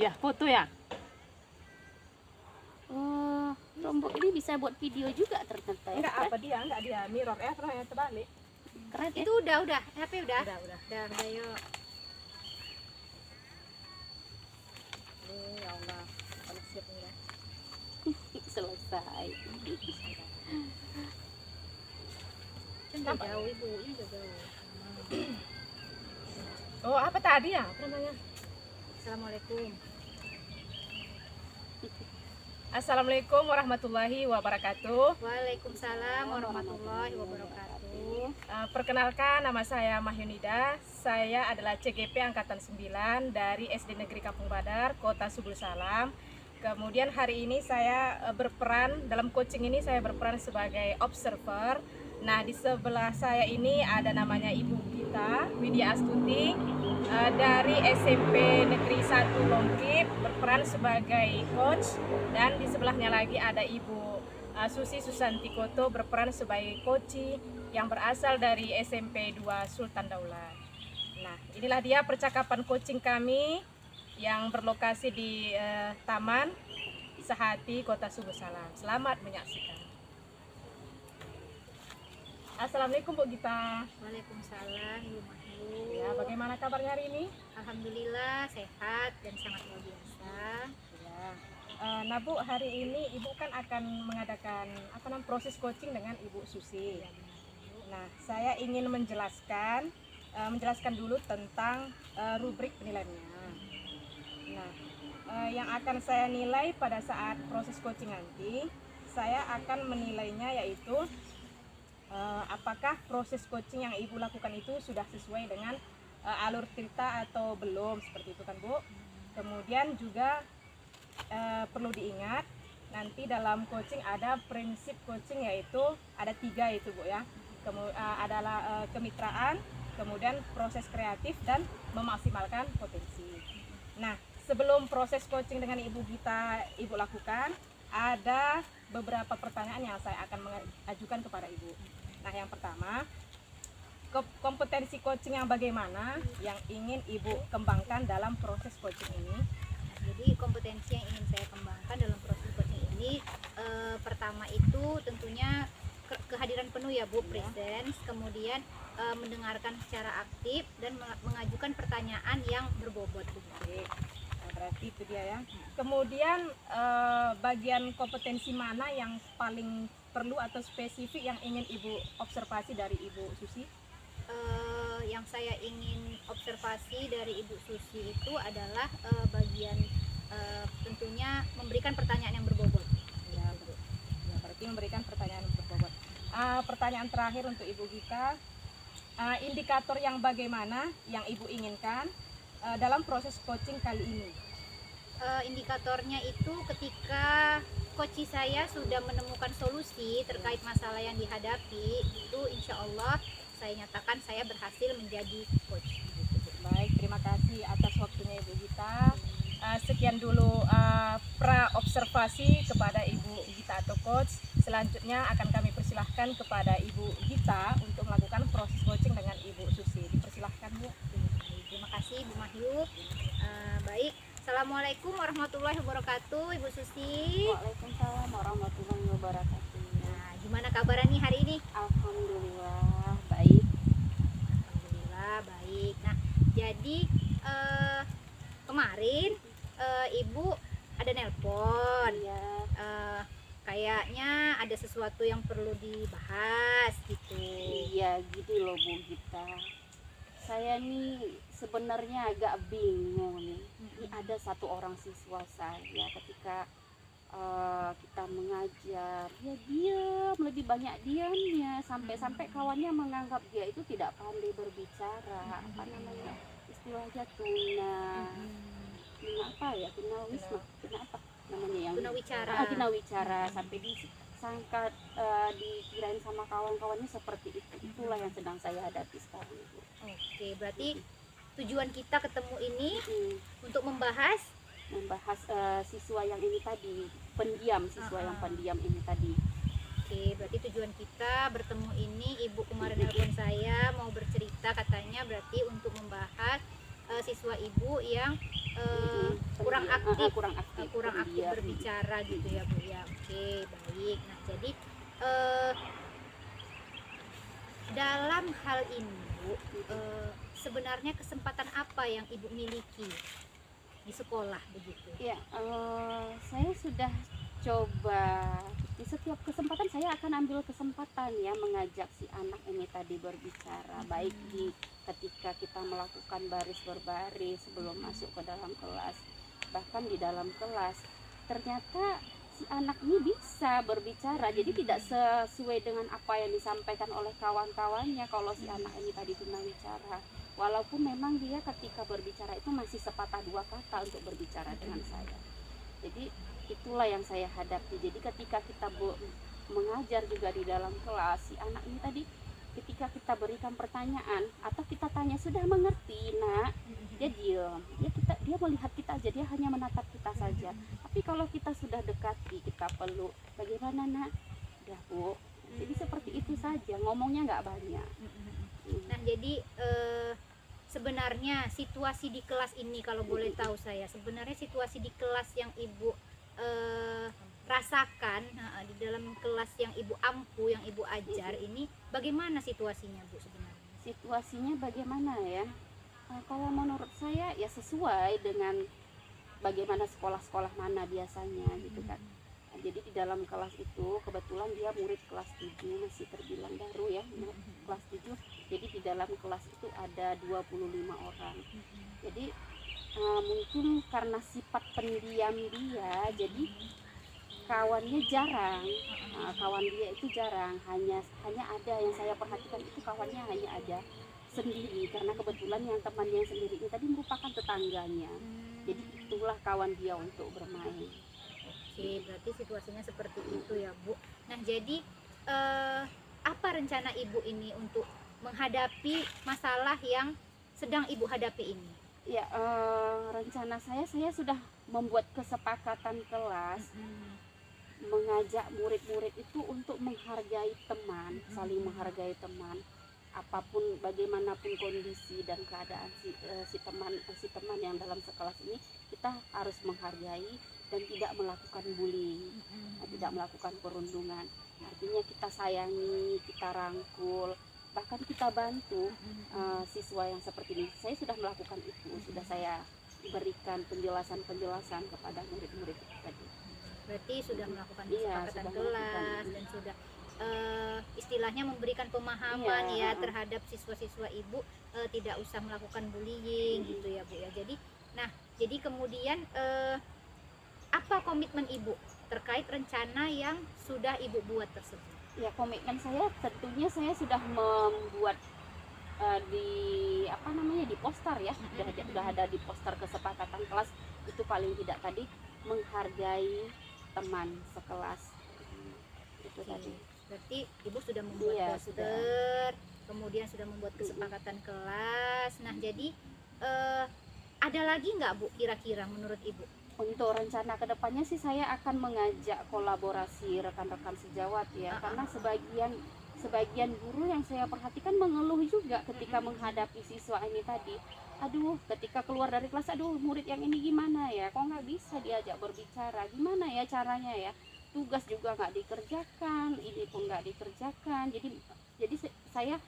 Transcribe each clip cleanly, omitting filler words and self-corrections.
Ya, foto ya. Oh, Lombok ini bisa buat video juga ternyata ya. Enggak apa dia, enggak dia mirror terus yang terbalik. Keren ya. Itu udah, HP udah. Udah. Udah, yuk. Ya Allah, paling siap nih ya. Selesai. Udah jauh ibu, ini udah jauh. Oh, apa tadi ya? Apa namanya? Assalamualaikum. Assalamualaikum warahmatullahi wabarakatuh. Waalaikumsalam warahmatullahi wabarakatuh. Perkenalkan, nama saya Mahyunida. Saya adalah CGP Angkatan 9 dari SD Negeri Kampung Badar, Kota Subul Salam. Kemudian hari ini saya berperan, dalam coaching ini saya berperan sebagai observer. Nah, di sebelah saya ini ada namanya Ibu Gita Widya Astuti dari SMP Negeri 1 Longkip, berperan sebagai coach. Dan di sebelahnya lagi ada Ibu Susi Susanti Koto, berperan sebagai coach yang berasal dari SMP 2 Sultan Daulat. Nah, inilah dia percakapan coaching kami yang berlokasi di Taman Sehati, Kota Subul Salam. Selamat menyaksikan. Assalamualaikum Bu Gita. Waalaikumsalam Ibu Mahyu. Ya, bagaimana kabarnya hari ini? Alhamdulillah sehat dan sangat luar biasa. Ya. Nah Bu, hari ini Ibu kan akan mengadakan proses coaching dengan Ibu Susi. Nah, saya ingin menjelaskan dulu tentang rubrik penilaiannya. Nah, yang akan saya nilai pada saat proses coaching nanti, saya akan menilainya yaitu apakah proses coaching yang Ibu lakukan itu sudah sesuai dengan alur cerita atau belum, seperti itu kan Bu. Kemudian juga perlu diingat, nanti dalam coaching ada prinsip coaching yaitu ada 3 itu Bu ya. Adalah kemitraan, kemudian proses kreatif, dan memaksimalkan potensi. Nah, sebelum proses coaching dengan Ibu Gita Ibu lakukan, ada beberapa pertanyaan yang saya akan mengajukan kepada Ibu. Nah, yang pertama, kompetensi coaching yang bagaimana yang ingin Ibu kembangkan dalam proses coaching ini? Jadi kompetensi yang ingin saya kembangkan dalam proses coaching ini, pertama itu tentunya kehadiran penuh ya Bu, presence, kemudian mendengarkan secara aktif dan mengajukan pertanyaan yang berbobot. Oke, berarti itu dia ya. Kemudian bagian kompetensi mana yang paling perlu atau spesifik yang ingin Ibu observasi dari Ibu Susi? Yang saya ingin observasi dari Ibu Susi itu adalah bagian tentunya memberikan pertanyaan yang berbobot. Ya, berarti memberikan pertanyaan yang berbobot. Pertanyaan terakhir untuk Ibu Gita, indikator yang bagaimana yang Ibu inginkan dalam proses coaching kali ini? Indikatornya itu ketika coach saya sudah menemukan solusi terkait masalah yang dihadapi, itu insya Allah saya nyatakan saya berhasil menjadi coach. Baik, terima kasih atas waktunya Ibu Gita. Sekian dulu pra observasi kepada Ibu Gita atau coach. Selanjutnya akan kami persilahkan kepada Ibu Gita untuk melakukan proses coaching dengan Ibu Susi. Dipersilahkan Bu. Terima kasih Bu Mahyu. Baik, Assalamualaikum warahmatullahi wabarakatuh Ibu Susi. Waalaikumsalam warahmatullahi wabarakatuh. Nah, gimana kabarnya nih hari ini? Alhamdulillah baik. Alhamdulillah baik. Nah, jadi kemarin Ibu ada nelpon. Ya, Kayaknya ada sesuatu yang perlu dibahas gitu. iya gitu loh Bu Gita. Saya nih sebenarnya agak bingung nih. Ini ada satu orang siswa saya ketika kita mengajar, ya diam, lebih banyak diamnya, sampai kawannya menganggap dia itu tidak pandai berbicara. Apa namanya, istilahnya tunawisma, apa namanya yang Tunawicara. tunawicara, sampai disangka dikirain sama kawan-kawannya seperti itu. Itulah yang sedang saya hadapi sekarang Bu. Oke, berarti tujuan kita ketemu ini untuk membahas Siswa yang ini tadi, siswa yang pendiam ini tadi. Oke, berarti tujuan kita bertemu ini, Ibu kemarin nelpon saya mau bercerita, katanya berarti untuk membahas siswa Ibu yang kurang Pendiam. aktif, kurang aktif, kurang aktif pendiam. berbicara gitu ya Bu ya. Oke, baik. Nah, jadi eh, dalam hal ini Bu, sebenarnya kesempatan apa yang Ibu miliki di sekolah begitu? Ya, saya sudah coba di setiap kesempatan saya akan ambil kesempatan ya mengajak si anak ini tadi berbicara, baik di ketika kita melakukan baris berbaris sebelum masuk ke dalam kelas, bahkan di dalam kelas ternyata si anak ini bisa berbicara, jadi tidak sesuai dengan apa yang disampaikan oleh kawan-kawannya kalau si anak ini tadi tunawicara, walaupun memang dia ketika berbicara itu masih sepatah dua kata untuk berbicara dengan saya. Jadi itulah yang saya hadapi. Jadi ketika kita mengajar juga di dalam kelas, si anak ini tadi ketika kita berikan pertanyaan atau kita tanya sudah mengerti nak, dia diam, dia melihat kita aja, dia hanya menatap kita saja. Tapi kalau kita sudah dekati, kita peluk, bagaimana nak, udah Bu, jadi seperti itu saja, ngomongnya nggak banyak. Nah, jadi sebenarnya situasi di kelas ini, kalau boleh tahu saya, sebenarnya situasi di kelas yang Ibu rasakan, di dalam kelas yang Ibu ampu, yang Ibu ajar ini, bagaimana situasinya Bu sebenarnya? Situasinya bagaimana ya? Kalau menurut saya ya sesuai dengan bagaimana sekolah-sekolah mana biasanya gitu kan. Nah, jadi di dalam kelas itu kebetulan dia murid kelas 7, masih terbilang baru ya, kelas 7. Jadi di dalam kelas itu ada 25 orang. Jadi mungkin karena sifat pendiam dia, jadi kawannya jarang. Kawan dia itu jarang, hanya ada yang saya perhatikan itu kawannya hanya ada sendiri, karena kebetulan yang teman yang sendiri ini tadi merupakan tetangganya. Jadi itulah kawan dia untuk bermain. Oke, berarti situasinya seperti itu ya Bu. Nah, jadi apa rencana Ibu ini untuk menghadapi masalah yang sedang Ibu hadapi ini? Ya, rencana saya sudah membuat kesepakatan kelas, mengajak murid-murid itu untuk menghargai teman, saling menghargai teman, apapun bagaimanapun kondisi dan keadaan si teman yang dalam sekelas ini, kita harus menghargai dan tidak melakukan bullying, tidak melakukan perundungan. Artinya kita sayangi, kita rangkul, bahkan kita bantu siswa yang seperti ini. Saya sudah melakukan itu, sudah saya berikan penjelasan-penjelasan kepada murid-murid tadi. Berarti sudah melakukan kesepakatan kelas dan sudah istilahnya memberikan pemahaman ya terhadap siswa-siswa Ibu, tidak usah melakukan bullying gitu ya Bu ya. Jadi kemudian apa komitmen Ibu terkait rencana yang sudah Ibu buat tersebut? Ya, komitmen saya tentunya saya sudah membuat di poster ya, sudah ada di poster kesepakatan kelas itu, paling tidak tadi menghargai teman sekelas itu tadi. Berarti Ibu sudah membuat poster, kemudian sudah membuat kesepakatan kelas. Nah, jadi ada lagi nggak Bu kira-kira menurut Ibu? Untuk rencana kedepannya sih saya akan mengajak kolaborasi rekan-rekan sejawat ya, karena sebagian guru yang saya perhatikan mengeluh juga ketika menghadapi siswa ini tadi. Aduh, ketika keluar dari kelas, aduh murid yang ini gimana ya, kok nggak bisa diajak berbicara, gimana ya caranya ya, tugas juga nggak dikerjakan, ini pun nggak dikerjakan. Jadi saya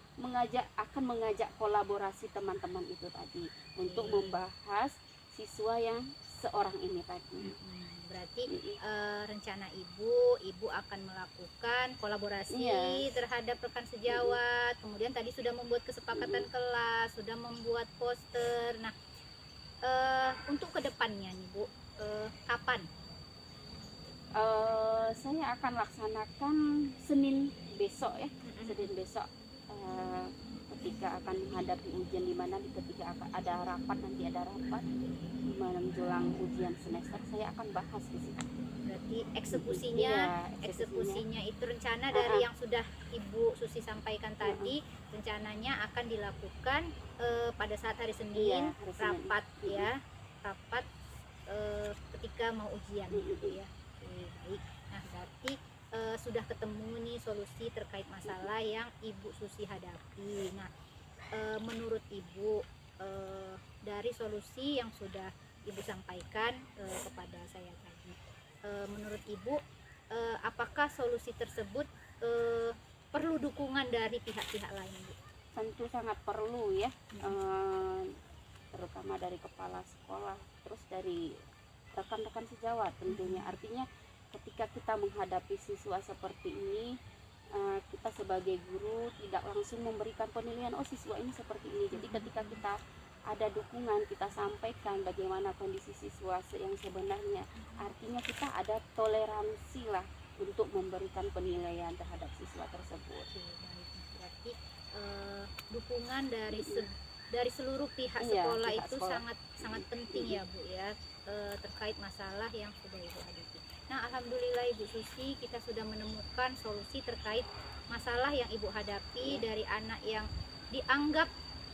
akan mengajak kolaborasi teman-teman itu tadi untuk membahas siswa yang seorang ini tadi. Berarti rencana Ibu akan melakukan kolaborasi terhadap rekan sejawat, kemudian tadi sudah membuat kesepakatan kelas, sudah membuat poster. Nah, untuk kedepannya nih Bu, kapan? Saya akan laksanakan Senin besok ya, Senin besok ketika akan menghadapi ujian, dimana ketika ada rapat menjelang ujian semester, saya akan bahas di situ. Berarti eksekusinya itu rencana dari yang sudah Ibu Susi sampaikan tadi, rencananya akan dilakukan pada saat hari Senin, rapat ya, rapat ketika mau ujian gitu ya. Oke, baik. Nah, berarti sudah ketemu nih solusi terkait masalah yang Ibu Susi hadapi. Nah, menurut Ibu, dari solusi yang sudah Ibu sampaikan kepada saya tadi. Menurut Ibu, apakah solusi tersebut perlu dukungan dari pihak-pihak lain, Bu? Tentu sangat perlu ya, terutama dari kepala sekolah, terus dari rekan-rekan sejawat tentunya. Artinya ketika kita menghadapi siswa seperti ini, kita sebagai guru tidak langsung memberikan penilaian, oh siswa ini seperti ini. Jadi ketika kita ada dukungan, kita sampaikan bagaimana kondisi siswa yang sebenarnya, artinya kita ada toleransi lah untuk memberikan penilaian terhadap siswa tersebut. Oke, baik. Berarti dukungan dari seluruh pihak Iya, sekolah pihak itu sekolah. sangat penting ya, Bu ya, terkait masalah yang sudah Ibu hadapi. Nah, alhamdulillah Ibu Susi, kita sudah menemukan solusi terkait masalah yang Ibu hadapi dari anak yang dianggap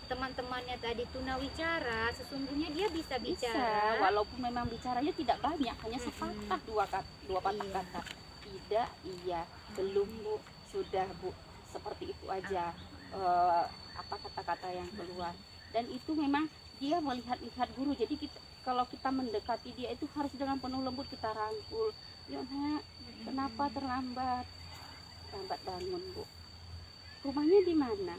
teman-temannya tadi tunawicara, sesungguhnya dia bisa Bisa, bicara. walaupun memang bicaranya tidak banyak, hanya sepatah dua patah Iya. kata. Tidak, iya, belum Bu, sudah Bu, seperti itu aja. Apa kata-kata yang keluar, dan itu memang dia melihat-lihat guru. Jadi kalau kita mendekati dia itu harus dengan penuh lembut, kita rangkul. Ya nak, kenapa terlambat bangun Bu, rumahnya di mana,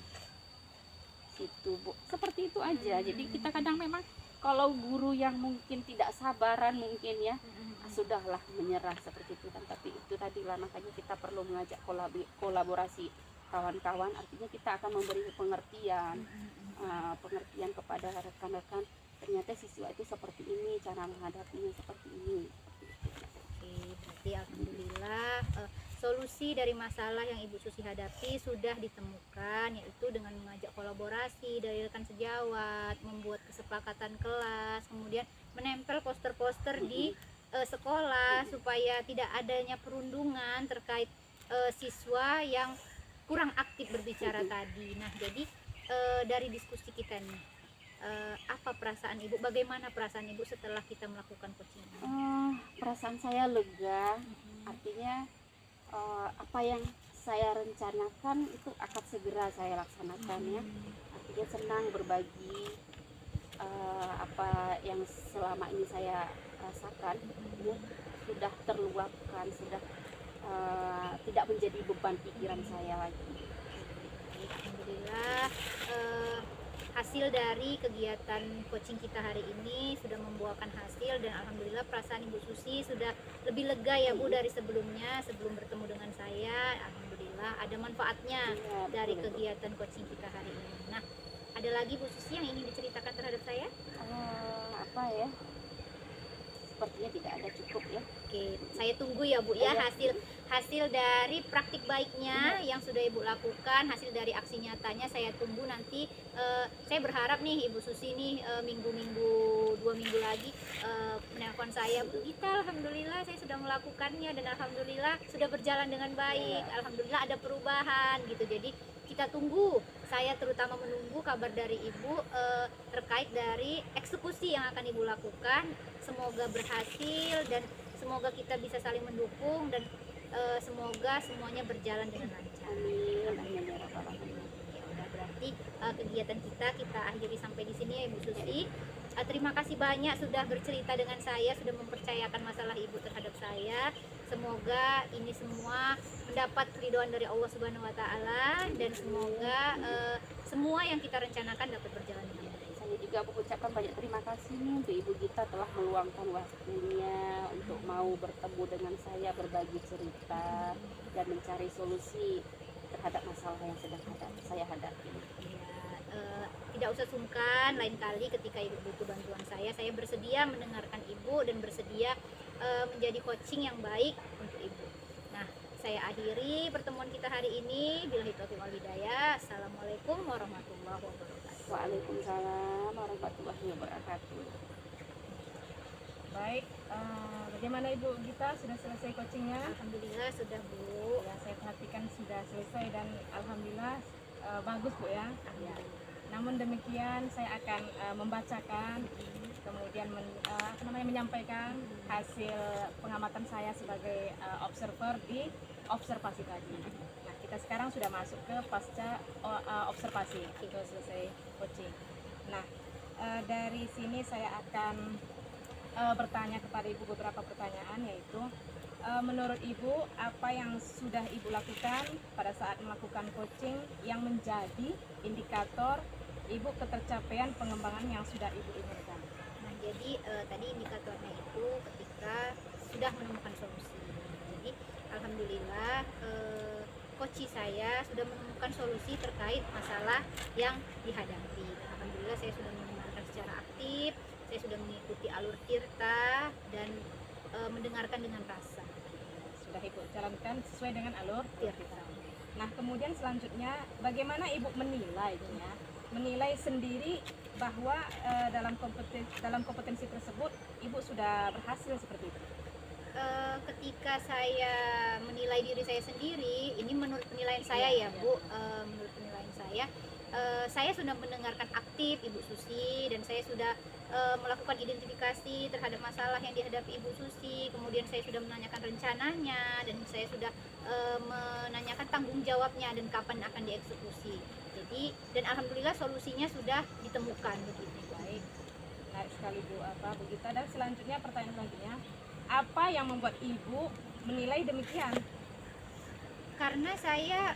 situ Bu, seperti itu aja. Jadi kita kadang memang kalau guru yang mungkin tidak sabaran mungkin ya, sudahlah menyerah seperti itu kan. Tapi itu tadilah, makanya kita perlu mengajak kolaborasi kawan-kawan. Artinya kita akan memberi pengertian kepada rekan-rekan, ternyata siswa itu seperti ini, cara menghadapinya seperti ini. Oke, berarti alhamdulillah solusi dari masalah yang Ibu Susi hadapi sudah ditemukan, yaitu dengan mengajak kolaborasi dari rekan sejawat, membuat kesepakatan kelas, kemudian menempel poster-poster di sekolah supaya tidak adanya perundungan terkait siswa yang kurang aktif berbicara tadi. Nah, jadi dari diskusi kita nih, apa perasaan Ibu? Bagaimana perasaan Ibu setelah kita melakukan coaching? Perasaan saya lega, artinya apa yang saya rencanakan itu akan segera saya laksanakan ya. Artinya senang berbagi apa yang selama ini saya rasakan, ya, sudah terluapkan, sudah tidak menjadi beban pikiran saya lagi. Alhamdulillah hasil dari kegiatan coaching kita hari ini sudah membuahkan hasil, dan alhamdulillah perasaan Ibu Susi sudah lebih lega ya Bu dari sebelumnya, sebelum bertemu dengan saya. Alhamdulillah ada manfaatnya Iya, dari betul, betul. kegiatan coaching kita hari ini. Nah, ada lagi Bu Susi yang ingin diceritakan terhadap saya? Apa ya? Sepertinya tidak ada, cukup ya. Oke, saya tunggu ya Bu ya hasil dari praktik baiknya yang sudah Ibu lakukan, hasil dari aksi nyatanya saya tunggu nanti. Saya berharap nih Ibu Susi nih minggu-minggu 2 minggu lagi menelpon saya, Bu Gita, alhamdulillah saya sudah melakukannya dan alhamdulillah sudah berjalan dengan baik, alhamdulillah ada perubahan gitu. Jadi kita tunggu, saya terutama menunggu kabar dari Ibu terkait dari eksekusi yang akan Ibu lakukan. Semoga berhasil dan semoga kita bisa saling mendukung, dan semoga semuanya berjalan dengan lancar. Amin, amin ya rabbal alamin. Ya udah, berarti kegiatan kita akhiri sampai di sini ya Ibu Susi. Terima kasih banyak sudah bercerita dengan saya, sudah mempercayakan masalah Ibu terhadap saya. Semoga ini semua mendapat keridhaan dari Allah Subhanahu wa taala, dan semoga semua yang kita rencanakan dapat berjalan dengan baik. Saya juga mengucapkan banyak terima kasih nih untuk Ibu Gita telah meluangkan waktunya untuk mau bertemu dengan saya, berbagi cerita dan mencari solusi terhadap masalah yang sedang saya hadapi. Ya, tidak usah sungkan, lain kali ketika Ibu butuh bantuan saya bersedia mendengarkan Ibu dan bersedia menjadi coaching yang baik untuk Ibu. Nah, saya akhiri pertemuan kita hari ini. Billahi taufiq wal hidayah. Assalamualaikum warahmatullahi wabarakatuh. Waalaikumsalam warahmatullahi wabarakatuh. Baik, bagaimana Ibu Gita, sudah selesai coachingnya? Alhamdulillah sudah Bu. Ya, saya perhatikan sudah selesai dan alhamdulillah bagus Bu ya. Ya. Namun demikian saya akan membacakan, kemudian menyampaikan hasil pengamatan saya sebagai observer di observasi tadi. Nah, kita sekarang sudah masuk ke pasca observasi, itu selesai coaching. Nah, dari sini saya akan bertanya kepada Ibu beberapa pertanyaan, yaitu menurut Ibu apa yang sudah Ibu lakukan pada saat melakukan coaching yang menjadi indikator Ibu ketercapaian pengembangan yang sudah Ibu inginkan? Nah, jadi tadi indikatornya itu ketika sudah menemukan solusi. Jadi alhamdulillah coach saya sudah menemukan solusi terkait masalah yang dihadapi. Alhamdulillah saya sudah mendengarkan secara aktif, saya sudah mengikuti alur tirta dan mendengarkan dengan rasa. Sudah Ibu jalankan sesuai dengan alur Tirta. Nah, kemudian selanjutnya bagaimana Ibu menilainya? Menilai sendiri bahwa dalam kompetensi tersebut Ibu sudah berhasil seperti itu. Ketika saya menilai diri saya sendiri, ini menurut penilaian saya ya Bu, menurut penilaian saya sudah mendengarkan aktif Ibu Susi dan saya sudah melakukan identifikasi terhadap masalah yang dihadapi Ibu Susi. Kemudian saya sudah menanyakan rencananya dan saya sudah menanyakan tanggung jawabnya dan kapan akan dieksekusi. Jadi dan alhamdulillah solusinya sudah ditemukan begitu. Baik, menarik sekali Bu Gita. Dan selanjutnya pertanyaan selanjutnya, apa yang membuat Ibu menilai demikian? Karena saya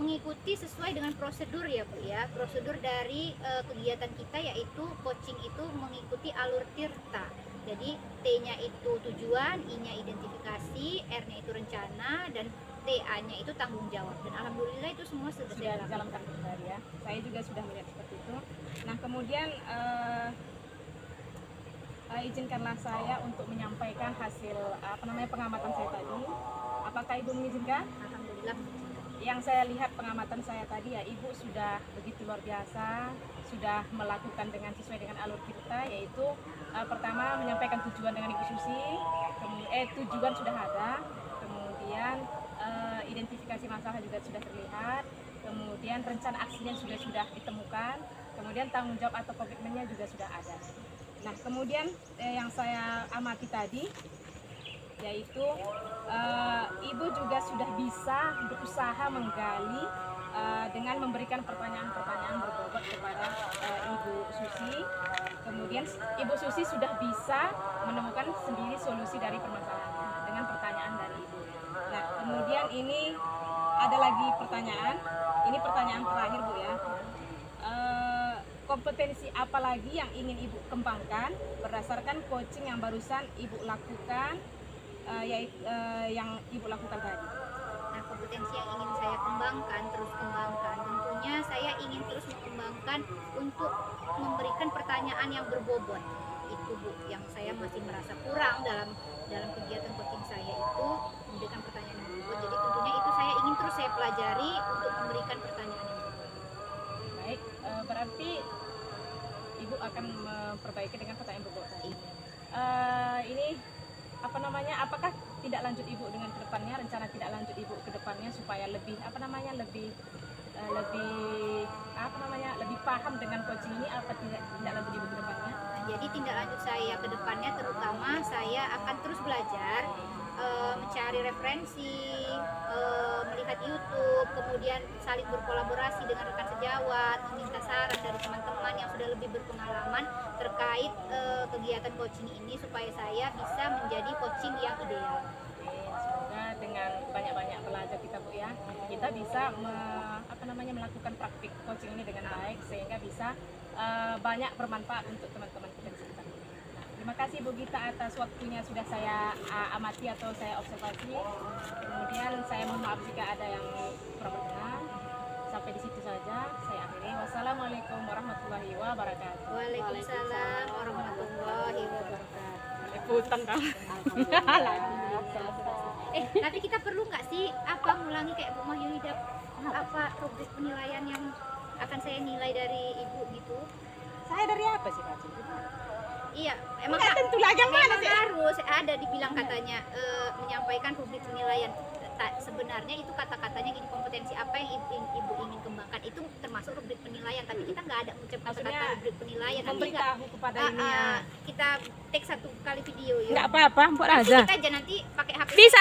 mengikuti sesuai dengan prosedur ya Bu ya, prosedur dari kegiatan kita, yaitu coaching itu mengikuti alur tirta. Jadi T-nya itu tujuan, I-nya identifikasi, R-nya itu rencana, dan TA-nya itu tanggung jawab. Dan alhamdulillah itu semua sudah saya lakukan. Dijalankan benar ya. Saya juga sudah melihat seperti itu. Nah, kemudian izinkanlah saya untuk menyampaikan hasil pengamatan saya tadi. Apakah Ibu mengizinkan? Alhamdulillah. Yang saya lihat pengamatan saya tadi ya, Ibu sudah begitu luar biasa, sudah melakukan dengan sesuai dengan alur kita, yaitu pertama menyampaikan tujuan dengan Ibu Susi, tujuan sudah ada, kemudian identifikasi masalah juga sudah terlihat, kemudian rencana aksinya sudah ditemukan, kemudian tanggung jawab atau komitmennya juga sudah ada. Nah, kemudian yang saya amati tadi yaitu Ibu juga sudah bisa berusaha menggali dengan memberikan pertanyaan-pertanyaan berbobot kepada Ibu Susi. Kemudian Ibu Susi sudah bisa menemukan sendiri solusi dari permasalahannya dengan pertanyaan dari Ibu. Nah, kemudian ini ada lagi pertanyaan. Ini pertanyaan terakhir Bu ya. Kompetensi apa lagi yang ingin Ibu kembangkan berdasarkan coaching yang barusan Ibu lakukan, yang Ibu lakukan tadi? Nah, kompetensi yang ingin saya kembangkan, terus kembangkan, tentunya saya ingin terus mengembangkan untuk memberikan pertanyaan yang berbobot. Itu Bu, yang saya masih merasa kurang dalam kegiatan coaching saya itu, memberikan pertanyaan yang berbobot. Jadi tentunya itu saya ingin terus saya pelajari untuk memberikan pertanyaan yang berbobot. Baik, berarti Ibu akan memperbaiki dengan pertanyaan berbobot tadi. Ini apakah tidak lanjut Ibu dengan kedepannya, rencana tidak lanjut Ibu kedepannya supaya lebih lebih paham dengan coaching ini, apa tidak lanjut Ibu kedepannya? Jadi tindak lanjut saya ke depannya terutama saya akan terus belajar, mencari referensi, melihat YouTube, kemudian saling berkolaborasi dengan rekan sejawat, meminta saran dari teman-teman yang sudah lebih berpengalaman terkait kegiatan coaching ini supaya saya bisa menjadi coaching yang ideal. Semoga dengan banyak-banyak belajar kita Bu ya, kita bisa melakukan praktik coaching ini dengan baik sehingga bisa banyak bermanfaat untuk teman-teman kita di sekitar. Nah, terima kasih Bu Gita atas waktunya sudah saya amati atau saya observasi. Kemudian saya mohon maaf jika ada yang kurang berkenan. Sampai di situ saja saya akhiri. Wassalamualaikum warahmatullahi wabarakatuh. Waalaikumsalam warahmatullahi wabarakatuh. Rebutan kan? Tapi kita perlu nggak sih ngulangi kayak Bu Mahyuni rubrik penilaian yang akan saya nilai dari Ibu gitu? Saya dari apa sih Pak? Iya, emang Nggak tentu lah, yang mana sih? harus ada dibilang katanya menyampaikan rubrik penilaian. Sebenarnya itu kata-katanya gini, kompetensi apa yang Ibu ingin kembangkan itu termasuk rubrik penilaian, tapi kita nggak ada mengucapkan kata rubrik penilaian. Memberitahu kepada ini ya. Kita take satu kali video ya. Nggak apa-apa, buat aja. Kita aja nanti pakai HP. Bisa.